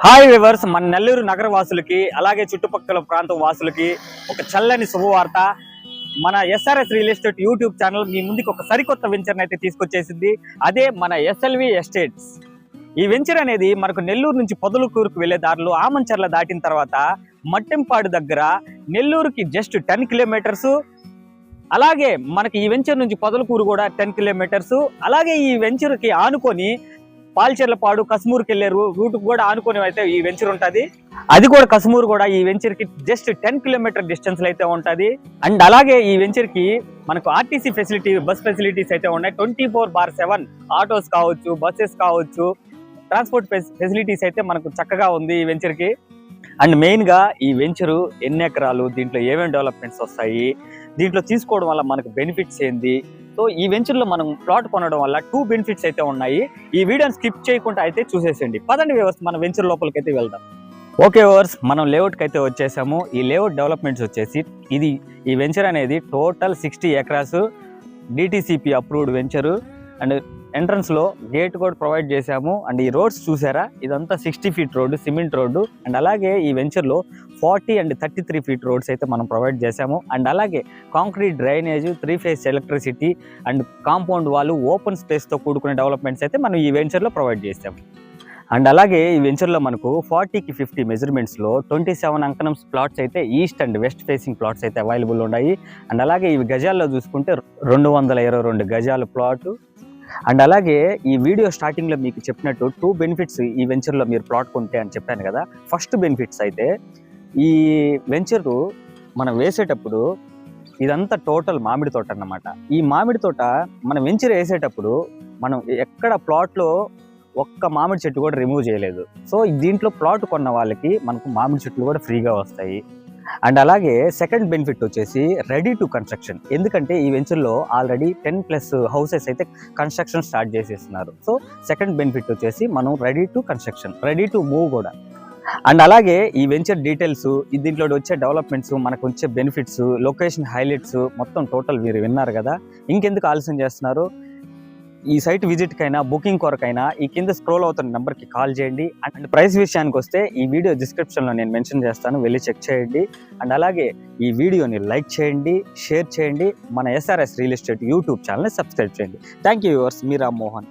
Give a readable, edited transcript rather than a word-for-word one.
Hi viewers, మన నెల్లూరు నగర వాసులకి అలాగే చుట్టుపక్కల ప్రాంతం వాసులకి ఒక చల్లని శుభవార్త. మన SRS real estate YouTube channel మీ ముందుకు ఒక సరికొత్త వెంచర్ అయితే తీసుకొచ్చేసింది. అదే మన ఎస్ఎల్వి ఎస్టేట్స్. ఈ వెంచర్ అనేది మనకు నెల్లూరు నుంచి పొదలకూరుకు వెళ్లే దారిలో ఆమంచర్ల దాటిన తర్వాత మట్టెంపాడు దగ్గర నెల్లూరుకి జస్ట్ 10 కిలోమీటర్స్. అలాగే మనకి ఈ వెంచర్ నుంచి పొదలకూరు కూడా 10 కిలోమీటర్స్. అలాగే ఈ వెంచర్కి ఆనుకొని పాల్చెర్లపాడు కసుమూరుకి వెళ్ళే రూట్ కూడా ఆనుకొని అయితే ఈ వెంచర్ ఉంటుంది. అది కూడా కసుమూరు కూడా ఈ వెంచర్ కి జస్ట్ 10 కిలోమీటర్ డిస్టెన్స్ అయితే ఉంటుంది. అండ్ అలాగే ఈ వెంచర్ కి మనకు ఆర్టీసీ ఫెసిలిటీ, బస్ ఫెసిలిటీస్ అయితే ఉన్నాయి. 24/7 ఆటోస్ కావచ్చు, బస్సెస్ కావచ్చు, ట్రాన్స్పోర్ట్ ఫెసిలిటీస్ అయితే మనకు చక్కగా ఉంది ఈ వెంచర్ కి. అండ్ మెయిన్ గా ఈ వెంచరు ఎన్ని ఎకరాలు, దీంట్లో ఏమేమి డెవలప్మెంట్స్ వస్తాయి, దీంట్లో తీసుకోవడం వల్ల మనకు బెనిఫిట్స్ ఏంది. సో ఈ వెంచర్ లో మనం ప్లాట్ కొనడం వల్ల 2 బెనిఫిట్స్ అయితే ఉన్నాయి. ఈ వీడియోని స్కిప్ చేయకుండా అయితే చూసేసేయండి. పదండి వ్యూవర్స్, మన వెంచర్ లోపలికి అయితే వెళ్దాం. ఓకే వ్యూవర్స్, మనం లేఅవుట్ కి అయితే వచ్చేసాము. ఈ లేఅవుట్ డెవలప్మెంట్స్ వచ్చేసి ఈ వెంచర్ అనేది total 60 acres DTCP approved venture. And entrance లో గేట్ కూడా ప్రొవైడ్ చేశాము. అండ్ ఈ రోడ్స్ చూసారా, ఇదంతా 60 feet road, cement road. And అలాగే ఈ వెంచర్ లో 40 అండ్ 33 ఫీట్ రోడ్స్ అయితే మనం ప్రొవైడ్ చేశాము. అండ్ అలాగే concrete drainage, 3 phase electricity and compound వాళ్ళు ఓపెన్ స్పేస్ తో కూడుకునే డెవలప్మెంట్స్ అయితే మనం ఈ వెంచర్ లో ప్రొవైడ్ చేసాము. అండ్ అలాగే ఈ వెంచర్ లో మనకు 40కి 50 మెజర్మెంట్స్ లో 27 అంకణమ్స్ ప్లాట్స్ అయితే east and west facing plots అయితే అవైలబుల్ ఉన్నాయి. అండ్ అలాగే ఇవి గజాల్లో చూసుకుంటే 222 గజాల ప్లాట్. అండ్ అలాగే ఈ వీడియో స్టార్టింగ్ లో మీకు చెప్పినట్టు 2 బెనిఫిట్స్ ఈ వెంచర్ లో మీరు ప్లాట్ కొంటే అని చెప్పాను కదా. ఫస్ట్ బెనిఫిట్స్ అయితే ఈ వెంచర్ మనం వేసేటప్పుడు ఇదంతా టోటల్ మామిడి తోట అన్నమాట. ఈ మామిడి తోట మనం వెంచర్ వేసేటప్పుడు మనం ఎక్కడ ప్లాట్ లో ఒక్క మామిడి చెట్టు కూడా రిమూవ్ చేయలేదు. సో దీంట్లో ప్లాట్ కొన్న వాళ్ళకి మనకు మామిడి చెట్లు కూడా ఫ్రీగా వస్తాయి. అండ్ అలాగే సెకండ్ బెనిఫిట్ వచ్చేసి రెడీ టు కన్స్ట్రక్షన్. ఎందుకంటే ఈ వెంచర్లో ఆల్రెడీ 10+ హౌసెస్ అయితే కన్స్ట్రక్షన్ స్టార్ట్ చేసేస్తున్నారు. సో సెకండ్ బెనిఫిట్ వచ్చేసి మనం ready to construction, ready to move కూడా. అండ్ అలాగే ఈ వెంచర్ డీటెయిల్స్, దీంట్లో వచ్చే డెవలప్మెంట్స్, మనకు వచ్చే బెనిఫిట్స్, లొకేషన్ హైలైట్స్ మొత్తం టోటల్ మీరు విన్నారు కదా. ఇంకెందుకు ఆలస్యం చేస్తున్నారు? ఈ సైట్ విజిట్ కైనా, బుకింగ్ కొరకైనా ఈ కింద స్క్రోల్ అవుతున్న నెంబర్కి కాల్ చేయండి. అండ్ ప్రైస్ విషయానికి వస్తే ఈ వీడియో డిస్క్రిప్షన్లో నేను మెన్షన్ చేస్తాను, వెళ్ళి చెక్ చేయండి. అండ్ అలాగే ఈ వీడియోని లైక్ చేయండి, షేర్ చేయండి. మన ఎస్ఆర్ఎస్ రియల్ ఎస్టేట్ యూట్యూబ్ ఛానల్ని సబ్స్క్రైబ్ చేయండి. Thank you viewers, me Rammohan.